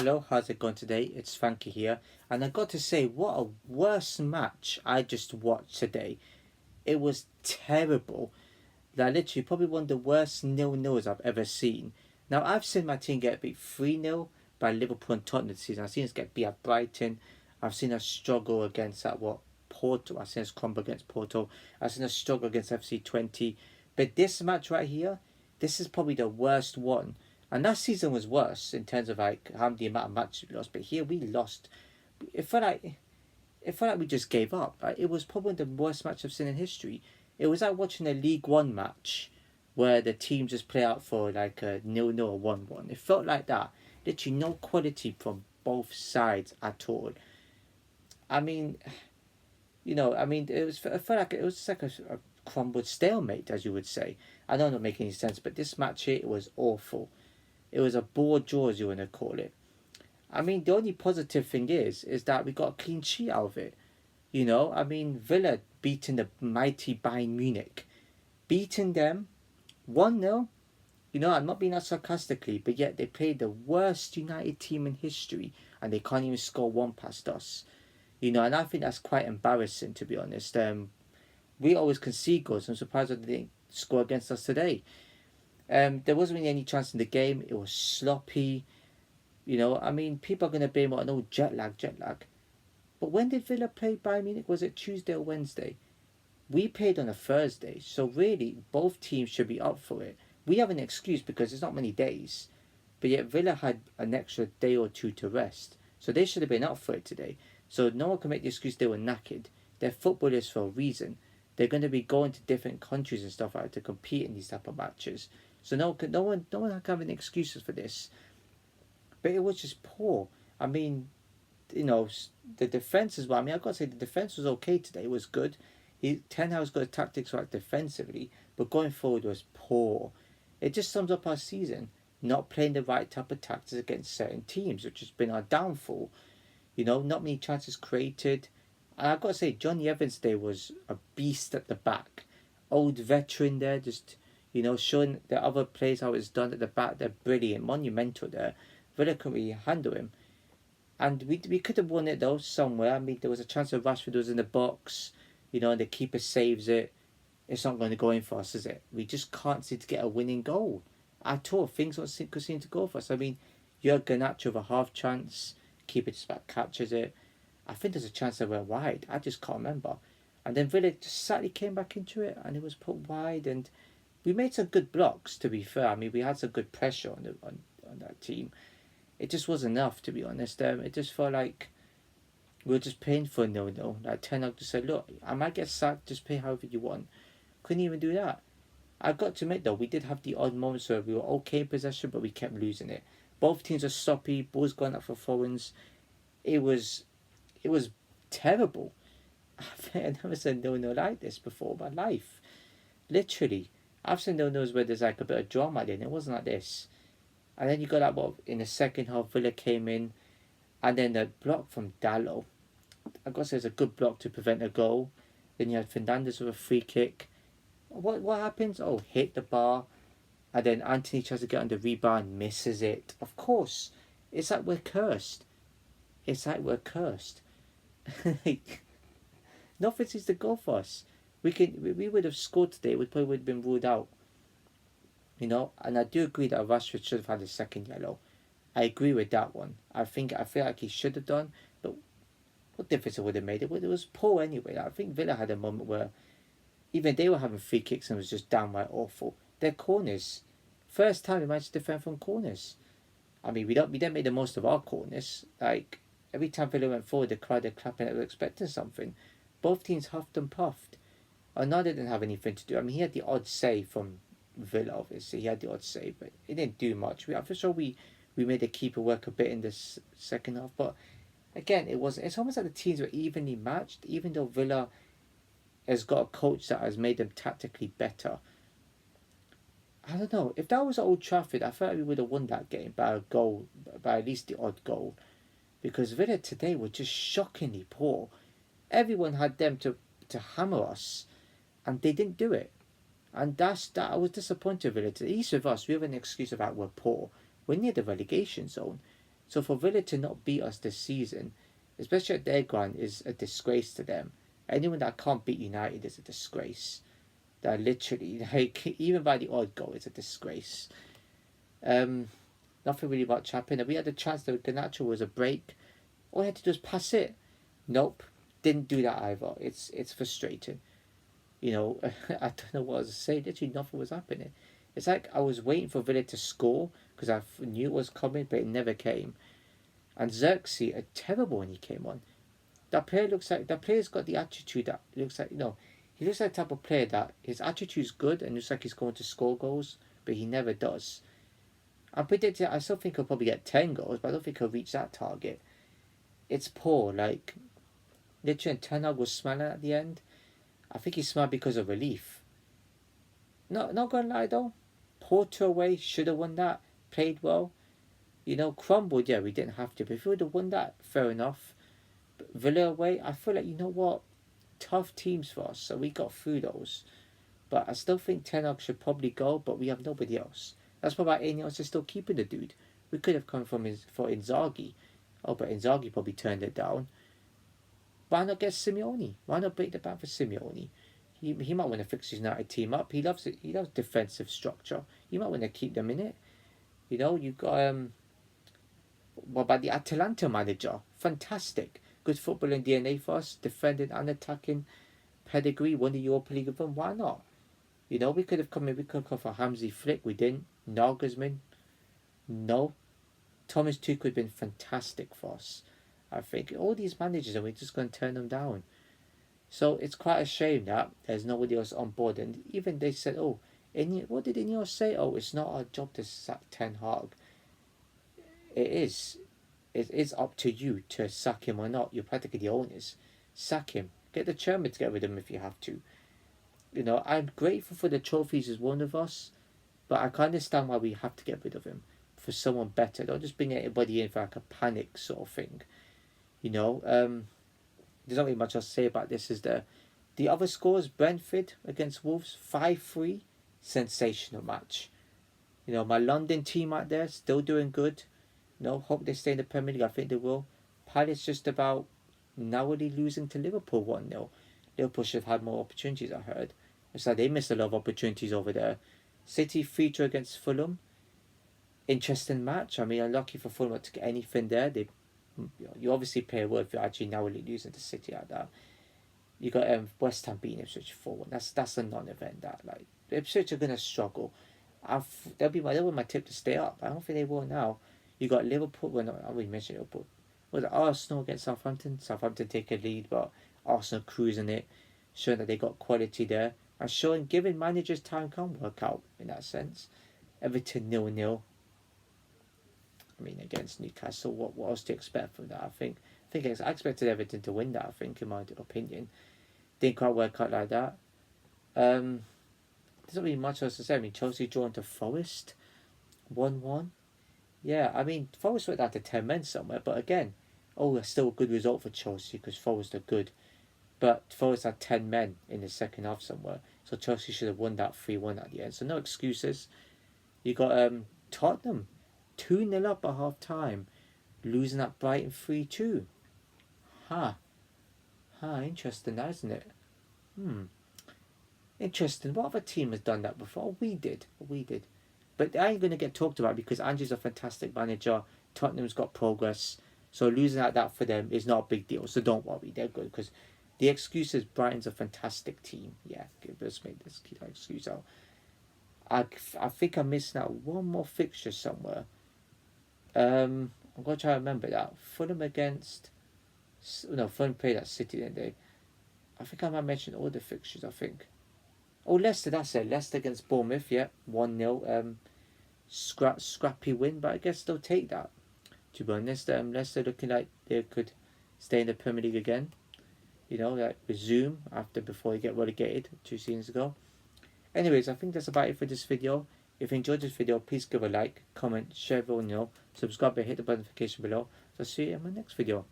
Hello, how's it going today? It's Frankie here, and I got to say, what a worst match I just watched today. It was terrible. Like, literally, probably one of the worst nil-nils I've ever seen. Now, I've seen my team get beat 3-0 by Liverpool and Tottenham this season. I've seen us get beat at Brighton. I've seen us struggle against Porto. I've seen us crumble against Porto. I've seen us struggle against FC20. But this match right here, this is probably the worst one. And last season was worse in terms of like how the amount of matches we lost. But here we lost. It felt like we just gave up. Like, it was probably the worst match I've seen in history. It was like watching a League One match where the team just play out for like a 0-0 or 1-1. It felt like that. Literally no quality from both sides at all. I mean, I felt like it was just like a crumbled stalemate, as you would say. I know it don't make any sense, but this match here, it was awful. It was a bored draw, as you want to call it. I mean, the only positive thing is that we got a clean sheet out of it. Villa beating the mighty Bayern Munich. Beating them 1-0. I'm not being that sarcastically, but yet they played the worst United team in history and they can't even score one past us. And I think that's quite embarrassing, to be honest. We always concede goals. I'm surprised that they didn't score against us today. There wasn't really any chance in the game. It was sloppy. People are going to blame it on, oh, jet lag. But when did Villa play Bayern Munich? Was it Tuesday or Wednesday? We played on a Thursday. So really, both teams should be up for it. We have an excuse because it's not many days. But yet Villa had an extra day or two to rest. So they should have been up for it today. So no one can make the excuse they were knackered. They're footballers for a reason. They're going to be going to different countries and stuff like that to compete in these type of matches. So no one can have any excuses for this. But it was just poor. The defence as well. I've got to say the defence was okay today. It was good. Ten Hag's got tactics right defensively, but going forward was poor. It just sums up our season. Not playing the right type of tactics against certain teams, which has been our downfall. Not many chances created. And I've got to say, Johnny Evans today was a beast at the back. Old veteran there, just, showing the other players how it's done at the back. They're brilliant, monumental there. Villa couldn't really handle him. And we could have won it though, somewhere. There was a chance of Rashford was in the box, and the keeper saves it. It's not going to go in for us, is it? We just can't seem to get a winning goal at all. Things don't seem to go for us. Jurgen Garnacho with a half chance. Keeper just about captures it. I think there's a chance that we're wide. I just can't remember. And then Villa just sadly came back into it and it was put wide. And we made some good blocks, to be fair. We had some good pressure on that team. It just wasn't enough, to be honest. It just felt like we were just paying for a 0-0. Like Ten Hag just said, look, I might get sacked, just pay however you want. Couldn't even do that. I've got to admit though, we did have the odd moments where we were okay in possession, but we kept losing it. Both teams are sloppy, balls going up for foreigns. It was terrible. I've never seen 0-0 like this before in my life. Literally. I've seen 0-0s where there's like a bit of drama in it. It wasn't like this. And then you got that in the second half, Villa came in, and then the block from Dallo. I got to say it's a good block to prevent a goal. Then you had Fernandes with a free kick. What happens? Oh, hit the bar, and then Anthony tries to get on the rebound, misses it. Of course, it's like we're cursed. Nothing seems to go for us. We would have scored today. We probably would have been ruled out. And I do agree that Rashford should have had a second yellow. I agree with that one. I feel like he should have done, but what difference it would have made? It was poor anyway. I think Villa had a moment where even they were having free kicks and it was just downright awful. Their corners, first time we managed to defend from corners. We didn't make the most of our corners. Like every time Villa went forward, the crowd were clapping, they were expecting something. Both teams huffed and puffed. Arnaud didn't have anything to do. He had the odd save from Villa, obviously. He had the odd save, but it didn't do much. I'm sure we made the keeper work a bit in this second half, but again, it's almost like the teams were evenly matched, even though Villa has got a coach that has made them tactically better. I don't know. If that was at Old Trafford, I felt like we would have won that game by a goal, by at least the odd goal. Because Villa today were just shockingly poor. Everyone had them to hammer us, and they didn't do it. And that I was disappointed with it. At least with us, we have an excuse about we're poor. We're near the relegation zone. So for Villa to not beat us this season, especially at their ground, is a disgrace to them. Anyone that can't beat United is a disgrace. That literally, like, even by the odd goal, is a disgrace. Um, Nothing really much happened. And we had a chance that Garnacho was a break. All we had to do was pass it. Nope, didn't do that either. It's frustrating. You know, I don't know what I was saying. Literally nothing was happening. It's like I was waiting for Villa to score because I knew it was coming, but it never came. And Xerxes are terrible when he came on. That player's got the attitude that looks like, he looks like the type of player that his attitude's good and looks like he's going to score goals, but he never does. I still think he'll probably get 10 goals, but I don't think he'll reach that target. It's poor. Like, literally, Ten Hag was smiling at the end. I think he smiled because of relief. Not gonna lie though, Porto away should have won that. Played well. Crumbled. Yeah, we didn't have to. But if we would have won that, fair enough. But Villa away, I feel like, you know what, tough teams for us, so we got through those. But I still think Ten Hag should probably go, but we have nobody else. That's why Ineos is still keeping the dude. We could have come for Inzaghi. Oh, but Inzaghi probably turned it down. Why not get Simeone? Why not break the bank for Simeone? He might want to fix his United team up. He loves it. He loves defensive structure. You might want to keep them in it. You've got what about the Atalanta manager? Fantastic. Good footballing DNA for us. Defending and attacking pedigree. Won the Europa League with them. Why not? We could have come for Hamzi Flick. We didn't. Nagelsmann. No. Thomas Tuchel would have been fantastic for us. I think all these managers, and we're just going to turn them down. So it's quite a shame that there's nobody else on board. And even they said, what did Ineos say? Oh, it's not our job to sack Ten Hag. It is. It is up to you to sack him or not. You're practically the owners. Sack him. Get the chairman to get rid of him if you have to. I'm grateful for the trophies as one of us, but I can understand why we have to get rid of him for someone better. Don't just bring anybody in for like a panic sort of thing. There's not really much else to say about this. Is the other scores? Brentford against Wolves 5-3, sensational match. My London team out there still doing good. Hope they stay in the Premier League. I think they will. Palace just about narrowly losing to Liverpool 1-0. Liverpool should have had more opportunities, I heard. It's like they missed a lot of opportunities over there. City 3-2 against Fulham. Interesting match. I mean, unlucky for Fulham to get anything there. You obviously play a word if you're actually narrowly losing to City like that. You got West Ham beating Ipswich 4-1. That's a non-event. That like Ipswich are gonna struggle. They'll be my tip to stay up. I don't think they will now. You got Liverpool. Well, no, I already mentioned Liverpool. Was it Arsenal against Southampton? Southampton take a lead, but Arsenal cruising it, showing that they got quality there, and showing giving managers time can work out in that sense. Everton 0-0. I mean, against Newcastle, what else to expect from that? I expected Everton to win that. I think, in my opinion, didn't quite work out like that. There's not really much else to say. I mean, Chelsea drawn to Forest, 1-1. Yeah, I mean, Forest went down to 10 men somewhere, but again, that's still a good result for Chelsea because Forest are good. But Forest had 10 men in the second half somewhere, so Chelsea should have won that 3-1 at the end. So no excuses. You got Tottenham 2-0 up at half time, losing at Brighton 3-2. Interesting, isn't it? Interesting. What other team has done that before? We did. But they ain't going to get talked about because Ange's a fantastic manager. Tottenham's got progress. So losing at that for them is not a big deal. So don't worry, they're good. Because the excuse is Brighton's a fantastic team. Yeah, let's make this excuse out. I think I'm missing out one more fixture somewhere. I'm going to try to remember that. Fulham played at City, didn't they? I think I might mention all the fixtures, I think. Oh, Leicester, that's it. Leicester against Bournemouth, yeah. 1-0. Scrappy win, but I guess they'll take that. To be honest, Leicester looking like they could stay in the Premier League again. Resume before they get relegated 2 seasons ago. Anyways, I think that's about it for this video. If you enjoyed this video, please give a like, comment, share, subscribe and hit the notification below. So I'll see you in my next video.